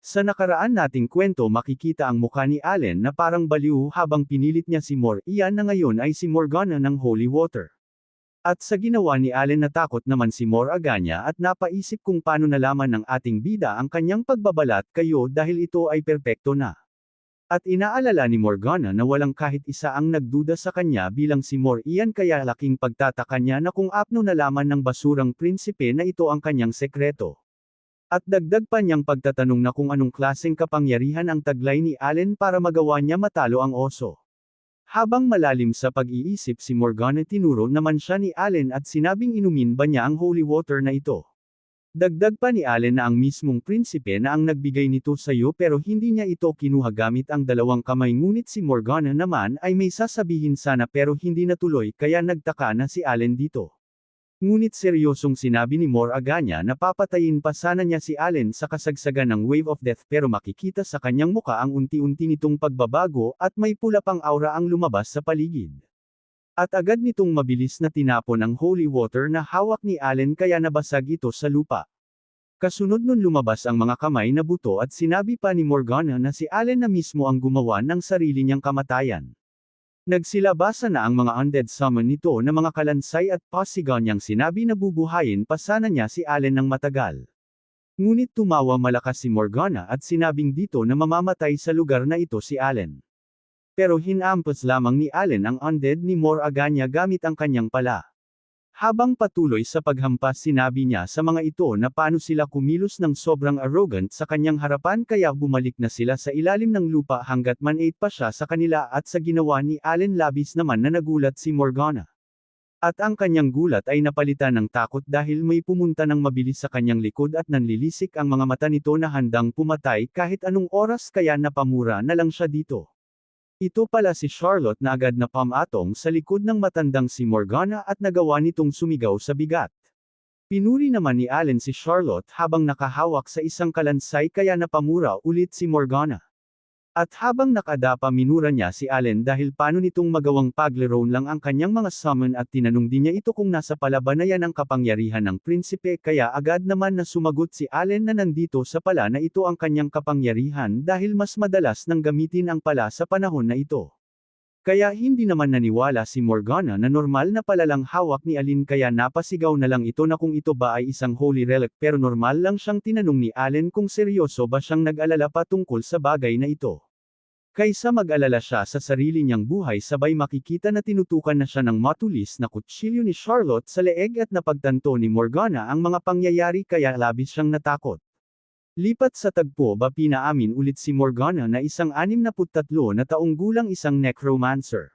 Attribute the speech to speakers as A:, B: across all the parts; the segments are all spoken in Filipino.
A: Sa nakaraan nating kwento makikita ang mukha ni Allen na parang baliw habang pinilit niya si Ian na ngayon ay si Morgana ng Holy Water. At sa ginawa ni Allen natakot naman si Aganya at napaisip kung paano nalaman ng ating bida ang kanyang pagbabalat kayo dahil ito ay perpekto na. At inaalala ni Morgana na walang kahit isa ang nagduda sa kanya bilang si Ian kaya laking pagtataka niya na kung apno nalaman ng basurang prinsipe na ito ang kanyang sekreto. At dagdag pa niyang pagtatanong na kung anong klaseng kapangyarihan ang taglay ni Allen para magawa niya matalo ang oso. Habang malalim sa pag-iisip si Morgana tinuro naman siya ni Allen at sinabing inumin ba niya ang holy water na ito. Dagdag pa ni Allen na ang mismong prinsipe na ang nagbigay nito sa iyo pero hindi niya ito kinuha gamit ang dalawang kamay ngunit si Morgana naman ay may sasabihin sana pero hindi natuloy kaya nagtaka na si Allen dito. Ngunit seryosong sinabi ni Aganya na papatayin pa sana niya si Allen sa kasagsagan ng Wave of Death pero makikita sa kanyang muka ang unti-unti nitong pagbabago at may pula pang aura ang lumabas sa paligid. At agad nitong mabilis na tinapon ang holy water na hawak ni Allen kaya nabasag ito sa lupa. Kasunod nun lumabas ang mga kamay na buto at sinabi pa ni Morgana na si Allen na mismo ang gumawa ng sarili niyang kamatayan. Nagsilabasa na ang mga undead summon nito na mga kalansay at pasigaw niyang sinabi na bubuhayin pa sana niya si Allen ng matagal. Ngunit tumawa malakas si Morgana at sinabing dito na mamamatay sa lugar na ito si Allen. Pero hinampas lamang ni Allen ang undead ni Aganya gamit ang kanyang pala. Habang patuloy sa paghampas sinabi niya sa mga ito na paano sila kumilos ng sobrang arrogant sa kanyang harapan kaya bumalik na sila sa ilalim ng lupa hanggat manate pa siya sa kanila at sa ginawa ni Allen labis naman na nagulat si Morgana. At ang kanyang gulat ay napalitan ng takot dahil may pumunta ng mabilis sa kanyang likod at nanlilisik ang mga mata nito na handang pumatay kahit anong oras kaya napamura na lang siya dito. Ito pala si Charlotte na agad na pamatong sa likod ng matandang si Morgana at nagawa nitong sumigaw sa bigat. Pinuri naman ni Allen si Charlotte habang nakahawak sa isang kalansay kaya napamura ulit si Morgana. At habang nakadapa minura niya si Allen dahil paano nitong magawang pagleron lang ang kanyang mga summon at tinanong din niya ito kung nasa pala ba na yan ang kapangyarihan ng prinsipe kaya agad naman na sumagot si Allen na nandito sa pala na ito ang kanyang kapangyarihan dahil mas madalas nang gamitin ang pala sa panahon na ito. Kaya hindi naman naniwala si Morgana na normal na palalang hawak ni Allen kaya napasigaw na lang ito na kung ito ba ay isang holy relic pero normal lang siyang tinanong ni Allen kung seryoso ba siyang nag-alala pa tungkol sa bagay na ito. Kaysa mag-alala siya sa sarili niyang buhay sabay makikita na tinutukan na siya ng matulis na kutsilyo ni Charlotte sa leeg at napagtanto ni Morgana ang mga pangyayari kaya labis siyang natakot. Lipat sa tagpo ba pinaamin ulit si Morgana na isang 63 na taong gulang isang necromancer.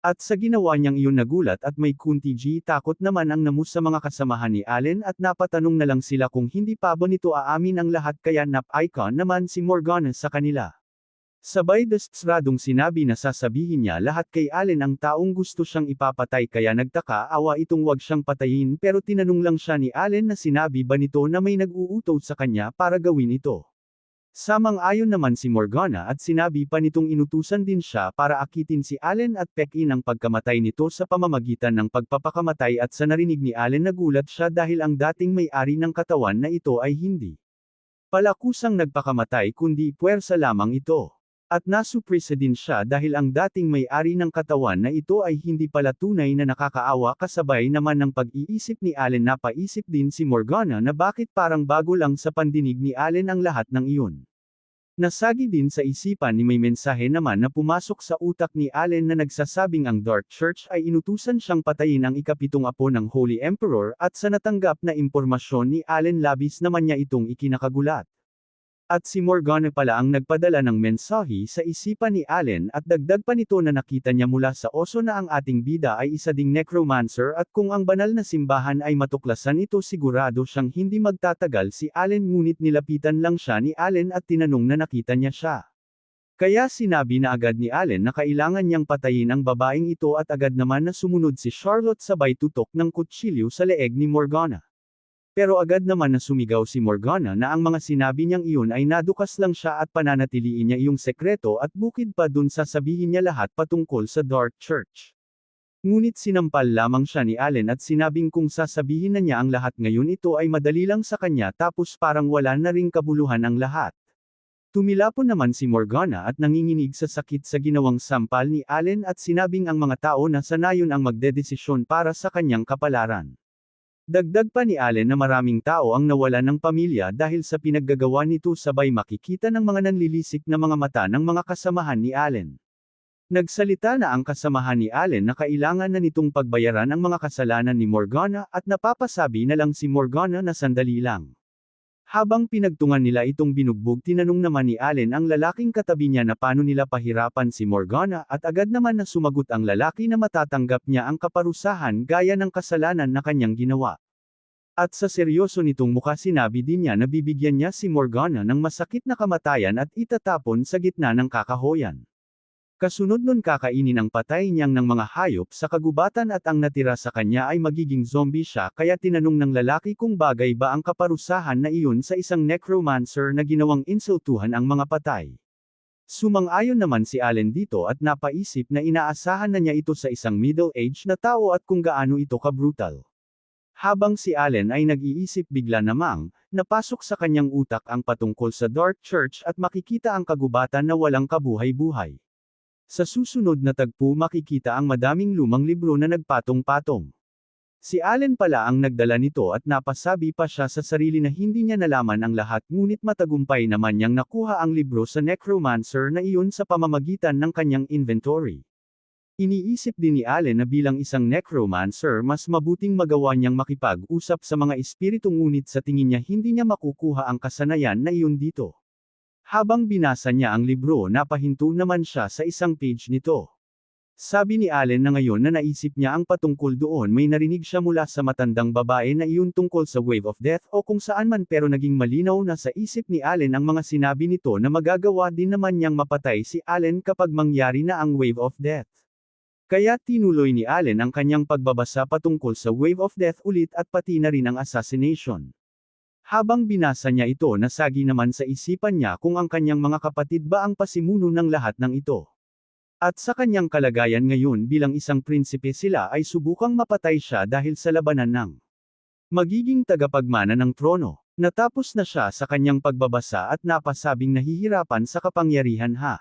A: At sa ginawa niyang iyon nagulat at may kunti takot naman ang namus sa mga kasamahan ni Allen at napatanong na lang sila kung hindi pa ba nito aamin ang lahat kaya nap-icon naman si Morgana sa kanila. Sabay desperadong sinabi na sasabihin niya lahat kay Allen ang taong gusto siyang ipapatay kaya nagtaka awa itong wag siyang patayin pero tinanong lang siya ni Allen na sinabi ba nito na may nag-uutos sa kanya para gawin ito. Samang-ayon naman si Morgana at sinabi pa nitong inutusan din siya para akitin si Allen at pekin ang pagkamatay nito sa pamamagitan ng pagpapakamatay at sa narinig ni Allen nagulat siya dahil ang dating may-ari ng katawan na ito ay hindi palakusang nagpakamatay kundi puwersa lamang ito. At nasupresa din siya dahil ang dating may-ari ng katawan na ito ay hindi pala tunay na nakakaawa kasabay naman ng pag-iisip ni Allen napaisip din si Morgana na bakit parang bago lang sa pandinig ni Allen ang lahat ng iyon. Nasagi din sa isipan ni may mensahe naman na pumasok sa utak ni Allen na nagsasabing ang Dark Church ay inutusan siyang patayin ang ikapitong apo ng Holy Emperor at sa natanggap na impormasyon ni Allen labis naman niya itong ikinakagulat. At si Morgana pala ang nagpadala ng mensahe sa isipan ni Allen at dagdag pa nito na nakita niya mula sa oso na ang ating bida ay isa ding necromancer at kung ang banal na simbahan ay matuklasan ito sigurado siyang hindi magtatagal si Allen ngunit nilapitan lang siya ni Allen at tinanong na nakita niya siya. Kaya sinabi na agad ni Allen na kailangan niyang patayin ang babaeng ito at agad naman na sumunod si Charlotte sabay tutok ng kutsilyo sa leeg ni Morgana. Pero agad naman na sumigaw si Morgana na ang mga sinabi niyang iyon ay nadukas lang siya at pananatiliin niya iyong sekreto at bukid pa dun sasabihin niya lahat patungkol sa Dark Church. Ngunit sinampal lamang siya ni Allen at sinabing kung sasabihin na niya ang lahat ngayon ito ay madali lang sa kanya tapos parang wala na ring kabuluhan ang lahat. Tumilapon naman si Morgana at nanginginig sa sakit sa ginawang sampal ni Allen at sinabing ang mga tao na sanayon ang magdedesisyon para sa kanyang kapalaran. Dagdag pa ni Allen na maraming tao ang nawalan ng pamilya dahil sa pinaggagawa nito sabay makikita ng mga nanlilisik na mga mata ng mga kasamahan ni Allen. Nagsalita na ang kasamahan ni Allen na kailangan na nitong pagbayaran ang mga kasalanan ni Morgana at napapasabi na lang si Morgana na sandali lang. Habang pinagtungan nila itong binugbog tinanong naman ni Allen ang lalaking katabi niya na paano nila pahirapan si Morgana at agad naman na sumagot ang lalaki na matatanggap niya ang kaparusahan gaya ng kasalanan na kanyang ginawa. At sa seryoso nitong mukha sinabi din niya na bibigyan niya si Morgana ng masakit na kamatayan at itatapon sa gitna ng kakahoyan. Kasunod nun kakainin ang patay niyang ng mga hayop sa kagubatan at ang natira sa kanya ay magiging zombie siya kaya tinanong ng lalaki kung bagay ba ang kaparusahan na iyon sa isang necromancer na ginawang insultuhan ang mga patay. Sumang-ayon naman si Allen dito at napaisip na inaasahan na niya ito sa isang middle-aged na tao at kung gaano ito kabrutal. Habang si Allen ay nag-iisip bigla namang, napasok sa kanyang utak ang patungkol sa Dark Church at makikita ang kagubatan na walang kabuhay-buhay. Sa susunod na tagpo makikita ang madaming lumang libro na nagpatong-patong. Si Allen pala ang nagdala nito at napasabi pa siya sa sarili na hindi niya nalaman ang lahat ngunit matagumpay naman niyang nakuha ang libro sa necromancer na iyon sa pamamagitan ng kanyang inventory. Iniisip din ni Allen na bilang isang necromancer mas mabuting magawa niyang makipag-usap sa mga espiritu ngunit sa tingin niya hindi niya makukuha ang kasanayan na iyon dito. Habang binasa niya ang libro napahinto naman siya sa isang page nito. Sabi ni Allen na ngayon na naisip niya ang patungkol doon may narinig siya mula sa matandang babae na iyon tungkol sa wave of death o kung saan man pero naging malinaw na sa isip ni Allen ang mga sinabi nito na magagawa din naman niyang mapatay si Allen kapag mangyari na ang wave of death. Kaya tinuloy ni Allen ang kanyang pagbabasa patungkol sa wave of death ulit at pati na rin ang assassination. Habang binasa niya ito nasagi naman sa isipan niya kung ang kanyang mga kapatid ba ang pasimuno ng lahat ng ito. At sa kanyang kalagayan ngayon bilang isang prinsipe sila ay subukang mapatay siya dahil sa labanan ng magiging tagapagmana ng trono. Natapos na siya sa kanyang pagbabasa at napasabing nahihirapan sa kapangyarihan ha.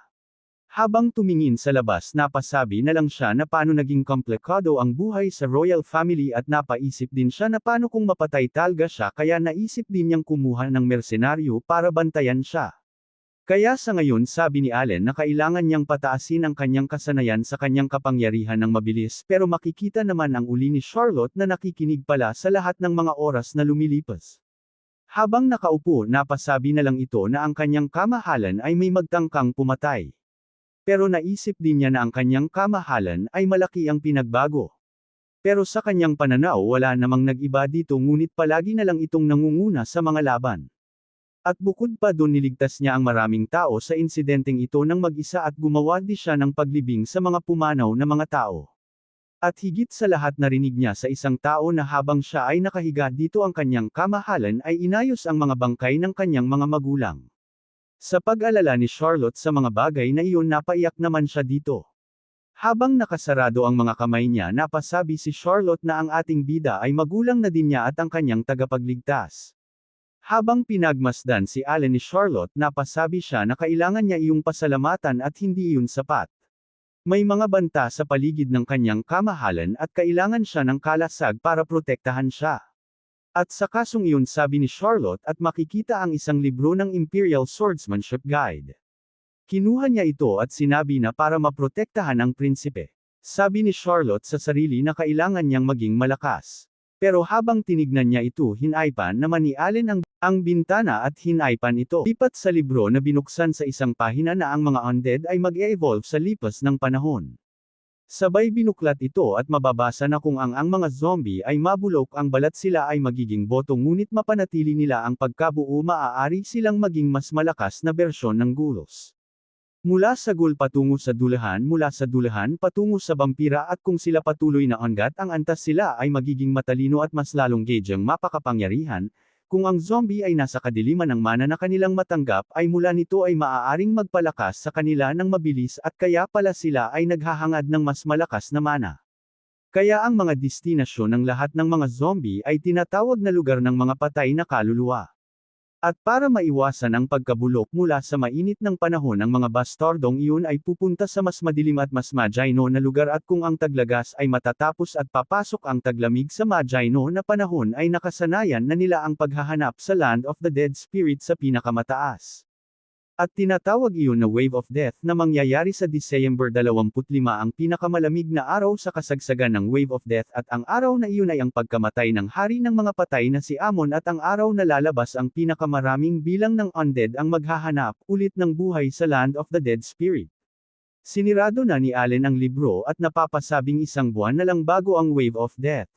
A: Habang tumingin sa labas napasabi na lang siya na paano naging komplikado ang buhay sa royal family at napaisip din siya na paano kung mapatay talaga siya kaya naisip din niyang kumuha ng mersenaryo para bantayan siya. Kaya sa ngayon sabi ni Allen na kailangan niyang pataasin ang kanyang kasanayan sa kanyang kapangyarihan ng mabilis pero makikita naman ang uli ni Charlotte na nakikinig pala sa lahat ng mga oras na lumilipas. Habang nakaupo napasabi na lang ito na ang kanyang kamahalan ay may magtangkang pumatay. Pero naisip din niya na ang kanyang kamahalan ay malaki ang pinagbago. Pero sa kanyang pananaw wala namang nag-iba dito ngunit palagi na lang itong nangunguna sa mga laban. At bukod pa doon niligtas niya ang maraming tao sa insidenteng ito ng mag-isa at gumawa din siya ng paglibing sa mga pumanaw na mga tao. At higit sa lahat narinig niya sa isang tao na habang siya ay nakahiga dito ang kanyang kamahalan ay inayos ang mga bangkay ng kanyang mga magulang. Sa pag-alala ni Charlotte sa mga bagay na iyon napaiyak naman siya dito. Habang nakasarado ang mga kamay niya napasabi si Charlotte na ang ating bida ay magulang na din niya at ang kanyang tagapagligtas. Habang pinagmasdan si Allen ni Charlotte napasabi siya na kailangan niya iyong pasalamatan at hindi iyon sapat. May mga banta sa paligid ng kanyang kamahalan at kailangan siya ng kalasag para protektahan siya. At sa kasong iyon sabi ni Charlotte at makikita ang isang libro ng Imperial Swordsmanship Guide. Kinuha niya ito at sinabi na para maprotektahan ang prinsipe. Sabi ni Charlotte sa sarili na kailangan niyang maging malakas. Pero habang tinignan niya ito hinaypan naman ni Allen ang bintana at hinaypan ito. Lipat sa libro na binuksan sa isang pahina na ang mga undead ay mag-e-evolve sa lipas ng panahon. Sabay binuklat ito at mababasa na kung ang mga zombie ay mabulok ang balat sila ay magiging boto ngunit mapanatili nila ang pagkabuo maaari silang maging mas malakas na bersyon ng gulos. Mula sa ghoul patungo sa dulahan mula sa dulahan patungo sa vampira at kung sila patuloy na hanggat ang antas sila ay magiging matalino at mas lalong gadyang mapakapangyarihan. Kung ang zombie ay nasa kadiliman ng mana na kanilang matanggap ay mula nito ay maaaring magpalakas sa kanila ng mabilis at kaya pala sila ay naghahangad ng mas malakas na mana. Kaya ang mga destinasyon ng lahat ng mga zombie ay tinatawag na lugar ng mga patay na kaluluwa. At para maiwasan ang pagkabulok mula sa mainit ng panahon ang mga bastardong iyon ay pupunta sa mas madilim at mas Magino na lugar at kung ang taglagas ay matatapos at papasok ang taglamig sa Magino na panahon ay nakasanayan na nila ang paghahanap sa Land of the Dead Spirit sa pinakamataas. At tinatawag iyon na Wave of Death na mangyayari sa December 25 ang pinakamalamig na araw sa kasagsagan ng Wave of Death at ang araw na iyon ay ang pagkamatay ng hari ng mga patay na si Amon at ang araw na lalabas ang pinakamaraming bilang ng undead ang maghahanap ulit ng buhay sa Land of the Dead Spirit. Sinirado na ni Allen ang libro at napapasabing isang buwan na lang bago ang Wave of Death.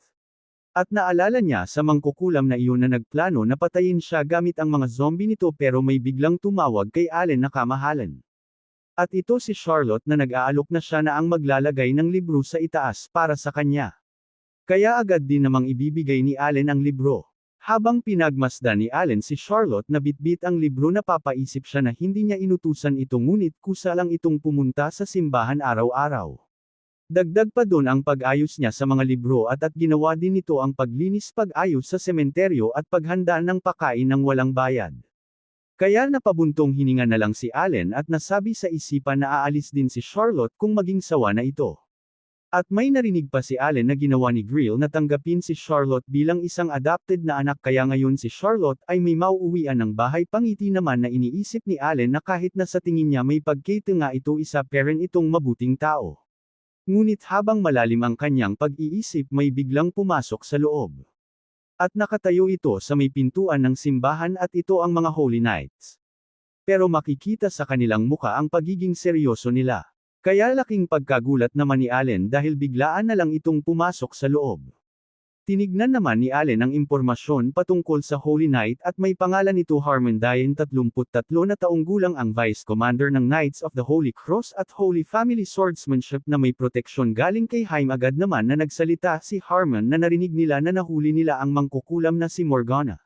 A: At naalala niya sa mangkukulam na iyon na nagplano na patayin siya gamit ang mga zombie nito pero may biglang tumawag kay Allen na kamahalan. At ito si Charlotte na nag-aalok na siya na ang maglalagay ng libro sa itaas para sa kanya. Kaya agad din namang ibibigay ni Allen ang libro. Habang pinagmasdan ni Allen si Charlotte na bitbit ang libro napapaisip siya na hindi niya inutusan ito ngunit kusa lang itong pumunta sa simbahan araw-araw. Dagdag pa doon ang pag-ayos niya sa mga libro at ginawa din nito ang paglinis pag-ayos sa sementeryo at paghanda ng pagkain ng walang bayad. Kaya napabuntong hininga na lang si Allen at nasabi sa isipan na aalis din si Charlotte kung maging sawa na ito. At may narinig pa si Allen na ginawa ni Grill na tanggapin si Charlotte bilang isang adopted na anak kaya ngayon si Charlotte ay may mauuwian ng bahay pangiti naman na iniisip ni Allen na kahit na sa tingin niya may pagkita nga ito isa parent itong mabuting tao. Ngunit habang malalim ang kanyang pag-iisip may biglang pumasok sa loob. At nakatayo ito sa may pintuan ng simbahan at ito ang mga Holy Knights. Pero makikita sa kanilang muka ang pagiging seryoso nila. Kaya laking pagkagulat naman ni Allen dahil biglaan na lang itong pumasok sa loob. Tinignan naman ni Allen ang impormasyon patungkol sa Holy Knight at may pangalan nito Harmon Diane 33 na taong gulang ang Vice Commander ng Knights of the Holy Cross at Holy Family Swordsmanship na may proteksyon galing kay Haim agad naman na nagsalita si Harmon na narinig nila na nahuli nila ang mangkukulam na si Morgana.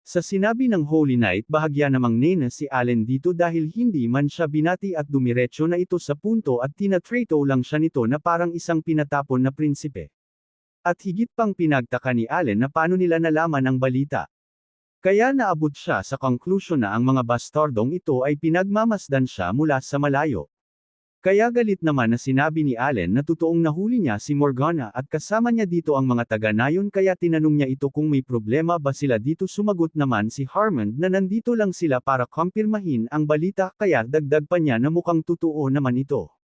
A: Sa sinabi ng Holy Knight bahagya namang nena si Allen dito dahil hindi man siya binati at dumiretso na ito sa punto at tinatrato lang siya nito na parang isang pinatapon na prinsipe. At higit pang pinagtaka ni Allen na paano nila nalaman ang balita. Kaya naabot siya sa conclusion na ang mga bastardong ito ay pinagmamasdan siya mula sa malayo. Kaya galit naman na sinabi ni Allen na totoong nahuli niya si Morgana at kasama niya dito ang mga taga-nayon kaya tinanong niya ito kung may problema ba sila dito sumagot naman si Harmon na nandito lang sila para kumpirmahin ang balita kaya dagdag pa niya na mukhang totoo naman ito.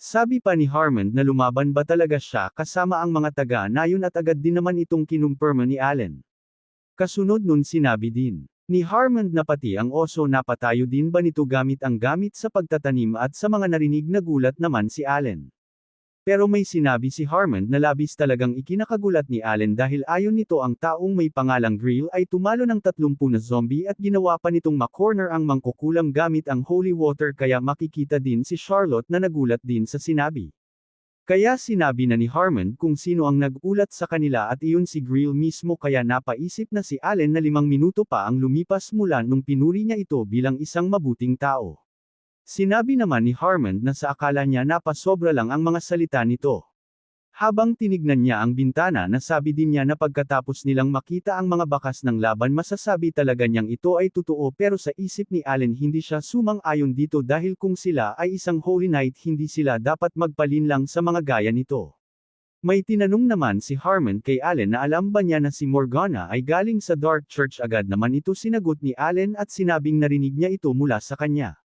A: Sabi pa ni Harmon na lumaban ba talaga siya kasama ang mga taga-nayon at agad din naman itong kinumpirma ni Allen. Kasunod nun sinabi din ni Harmon na pati ang oso napatayo din ba nito gamit ang gamit sa pagtatanim at sa mga narinig na gulat naman si Allen. Pero may sinabi si Harmon na labis talagang ikinakagulat ni Allen dahil ayon nito ang taong may pangalang Grill ay tumalo ng 30 na zombie at ginawa pa nitong makorner ang mangkukulam gamit ang holy water kaya makikita din si Charlotte na nagulat din sa sinabi. Kaya sinabi na ni Harmon kung sino ang nag-ulat sa kanila at iyon si Grill mismo kaya napaisip na si Allen na 5 minuto pa ang lumipas mula nung pinuri niya ito bilang isang mabuting tao. Sinabi naman ni Harmon na sa akala niya napasobra lang ang mga salita nito. Habang tinignan niya ang bintana nasabi din niya na pagkatapos nilang makita ang mga bakas ng laban masasabi talaga niyang ito ay totoo pero sa isip ni Allen hindi siya sumang-ayon dito dahil kung sila ay isang Holy Knight hindi sila dapat magpalinlang sa mga gaya nito. May tinanong naman si Harmon kay Allen na alam ba niya na si Morgana ay galing sa Dark Church agad naman ito sinagot ni Allen at sinabing narinig niya ito mula sa kanya.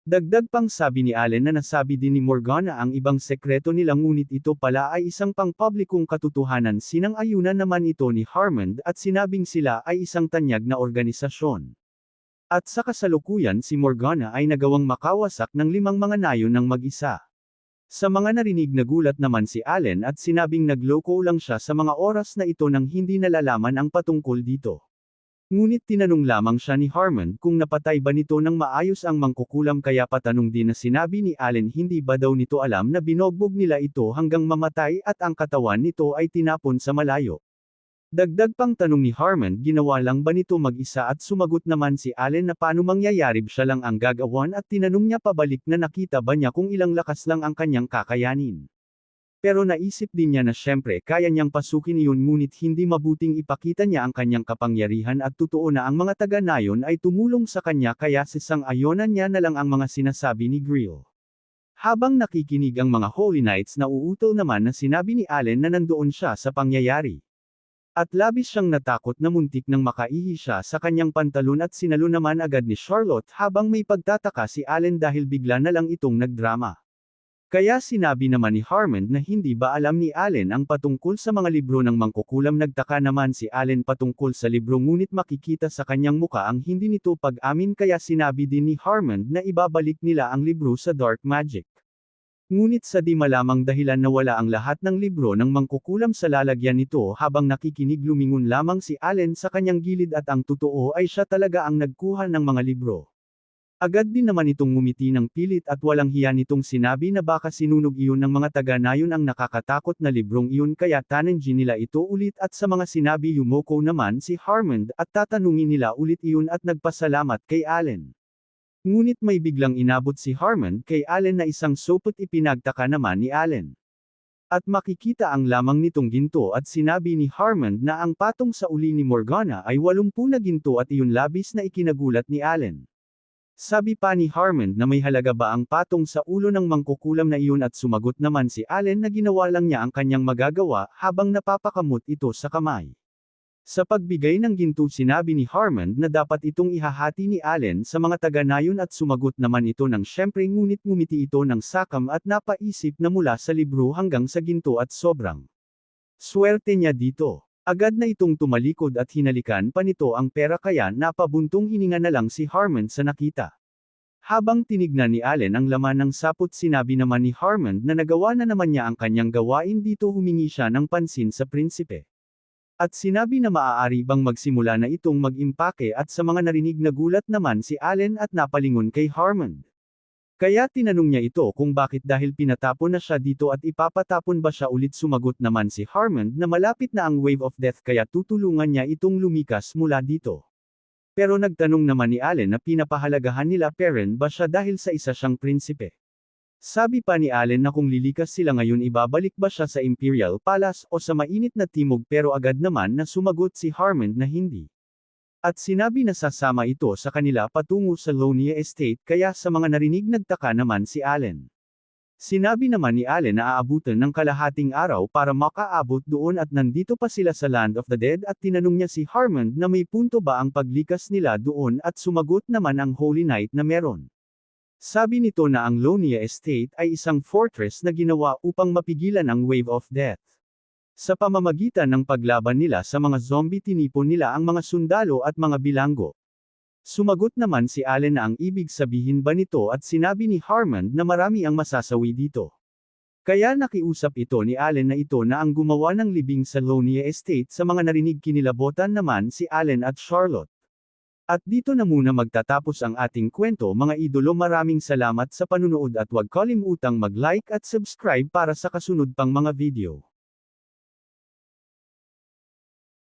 A: Dagdag pang sabi ni Allen na nasabi din ni Morgana ang ibang sekreto nila ngunit ito pala ay isang pangpublikong katotohanan sinang-ayunan naman ito ni Harmon at sinabing sila ay isang tanyag na organisasyon. At sa kasalukuyan si Morgana ay nagawang makawasak ng 5 mga nayon ng mag-isa. Sa mga narinig nagulat naman si Allen at sinabing nagloko lang siya sa mga oras na ito nang hindi nalalaman ang patungkol dito. Ngunit tinanong lamang siya ni Harmon kung napatay ba nito ng maayos ang mangkukulam kaya patanong din na sinabi ni Allen hindi ba daw nito alam na binogbog nila ito hanggang mamatay at ang katawan nito ay tinapon sa malayo. Dagdag pang tanong ni Harmon ginawa lang ba nito mag-isa at sumagot naman si Allen na paano mangyayari siya lang ang gagawan at tinanong niya pabalik na nakita ba niya kung ilang lakas lang ang kanyang kakayanin. Pero naisip din niya na syempre kaya niyang pasukin iyon ngunit hindi mabuting ipakita niya ang kanyang kapangyarihan at totoo na ang mga taga-nayon ay tumulong sa kanya kaya sisang-ayonan niya na lang ang mga sinasabi ni Grill. Habang nakikinig ang mga Holy Knights nauutol naman na sinabi ni Allen na nandoon siya sa pangyayari. At labis siyang natakot na muntik nang makaihi siya sa kanyang pantalon at sinalo naman agad ni Charlotte habang may pagtataka si Allen dahil bigla na lang itong nagdrama. Kaya sinabi naman ni Harmond na hindi ba alam ni Allen ang patungkol sa mga libro ng mangkukulam. Nagtaka naman si Allen patungkol sa libro ngunit makikita sa kanyang muka ang hindi nito pag-amin kaya sinabi din ni Harmond na ibabalik nila ang libro sa Dark Magic. Ngunit sa di malamang dahilan nawala ang lahat ng libro ng mangkukulam sa lalagyan nito habang nakikinig lumingon lamang si Allen sa kanyang gilid at ang totoo ay siya talaga ang nagkuha ng mga libro. Agad din naman itong ngumiti ng pilit at walang hiya nitong sinabi na baka sinunog iyon ng mga taga-nayon ang nakakatakot na librong iyon kaya tanengin nila ito ulit at sa mga sinabi yumoko naman si Harmond at tatanungin nila ulit iyon at nagpasalamat kay Allen. Ngunit may biglang inabot si Harmond kay Allen na isang sopot ipinagtaka naman ni Allen. At makikita ang lamang nitong ginto at sinabi ni Harmond na ang patong sa uli ni Morgana ay 80 na ginto at iyon labis na ikinagulat ni Allen. Sabi pa ni Harmond na may halaga ba ang patong sa ulo ng mangkukulam na iyon at sumagot naman si Allen na ginawa lang niya ang kanyang magagawa habang napapakamot ito sa kamay. Sa pagbigay ng ginto sinabi ni Harmond na dapat itong ihahati ni Allen sa mga taga-nayon at sumagot naman ito ng syempre ngunit ngumiti ito ng sakam at napaisip na mula sa libro hanggang sa ginto at sobrang swerte niya dito. Agad na itong tumalikod at hinalikan pa nito ang pera kaya napabuntong hininga na lang si Harmond sa nakita. Habang tinignan ni Allen ang laman ng sapot sinabi naman ni Harmond na nagawa na naman niya ang kanyang gawain dito humingi siya ng pansin sa prinsipe. At sinabi na maaari bang magsimula na itong mag-impake at sa mga narinig nagulat naman si Allen at napalingon kay Harmond. Kaya tinanong niya ito kung bakit dahil pinatapon na siya dito at ipapatapon ba siya ulit sumagot naman si Harmond na malapit na ang Wave of Death kaya tutulungan niya itong lumikas mula dito. Pero nagtanong naman ni Allen na pinapahalagahan nila Perrin ba siya dahil sa isa siyang prinsipe. Sabi pa ni Allen na kung lilikas sila ngayon ibabalik ba siya sa Imperial Palace o sa mainit na timog pero agad naman na sumagot si Harmond na hindi. At sinabi na sasama ito sa kanila patungo sa Lonia Estate kaya sa mga narinig nagtaka naman si Allen. Sinabi naman ni Allen na aabutan ng kalahating araw para makaabot doon at nandito pa sila sa Land of the Dead at tinanong niya si Harmond na may punto ba ang paglikas nila doon at sumagot naman ang Holy Knight na meron. Sabi nito na ang Lonia Estate ay isang fortress na ginawa upang mapigilan ang Wave of Death. Sa pamamagitan ng paglaban nila sa mga zombie tinipon nila ang mga sundalo at mga bilanggo. Sumagot naman si Allen na ang ibig sabihin ba nito at sinabi ni Harmond na marami ang masasawi dito. Kaya nakiusap ito ni Allen na ito na ang gumawa ng libing sa Lonia Estate sa mga narinig kinilabotan naman si Allen at Charlotte. At dito na muna magtatapos ang ating kwento mga idolo maraming salamat sa panunood at huwag kalimutang mag-like at subscribe para sa kasunod pang mga video.